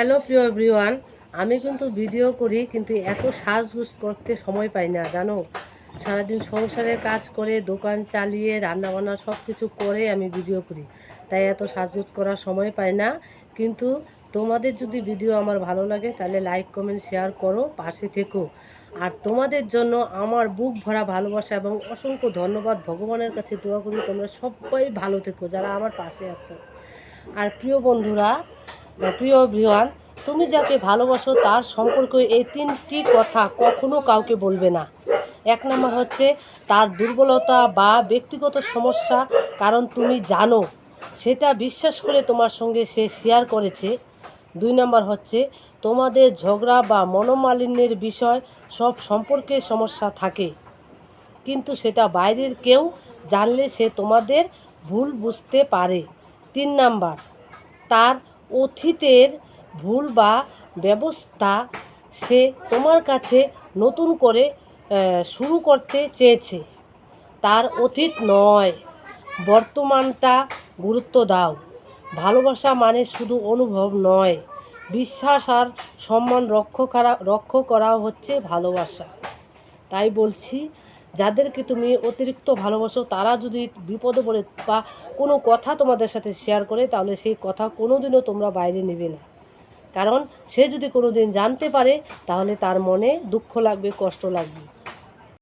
Hello প্রিয় everyone, আমি কিন্তু ভিডিও করি কিন্তু এত সাজগুজ করতে সময় পাই না জানো। সারাদিন সংসারের কাজ করে দোকান চালিয়ে রান্নাবান্না সব কিছু করে আমি ভিডিও করি, তাই এত সাজগুজ করার সময় পাই না। কিন্তু তোমাদের যদি ভিডিও আমার ভালো লাগে তাহলে লাইক কমেন্ট শেয়ার করো, পাশে থেকো। আর তোমাদের জন্য আমার বুক ভরা ভালোবাসা এবং অসংখ্য ধন্যবাদ। ভগবানের কাছে দোয়া করি তোমরা সবাই ভালো থেকো যারা আমার পাশে আছো। আর প্রিয় বন্ধুরা, প্রিয় এভরিওয়ান, তুমি যাকে ভালোবাসো তার সম্পর্কে এই তিনটি কথা কখনো কাউকে বলবে না। এক নম্বর হচ্ছে তার দুর্বলতা বা ব্যক্তিগত সমস্যা, কারণ তুমি জানো সেটা বিশ্বাস করে তোমার সঙ্গে সে শেয়ার করেছে। দুই নম্বর হচ্ছে তোমাদের ঝগড়া বা মনোমালিন্যের বিষয়, সব সম্পর্কে সমস্যা থাকে, কিন্তু সেটা বাইরের কেউ জানলে সে তোমাদের ভুল বুঝতে পারে। তিন নাম্বার, তার অতীতের ভুল বা ব্যবস্থা সে তোমার কাছে নতুন করে শুরু করতে চেয়েছে। তার অতীত নয়, বর্তমানটা গুরুত্ব দাও। ভালোবাসা মানে শুধু অনুভব নয়, বিশ্বাস আর সম্মান রক্ষা করা হচ্ছে ভালোবাসা। তাই বলছি, যাদেরকে তুমি অতিরিক্ত ভালোবাসো তারা যদি বিপদে পড়ে বা কোনো কথা তোমাদের সাথে শেয়ার করে, তাহলে সেই কথা কোনো দিনও তোমরা বাইরে নেবে না। কারণ সে যদি কোনো দিন জানতে পারে তাহলে তার মনে দুঃখ লাগবে, কষ্ট লাগবে।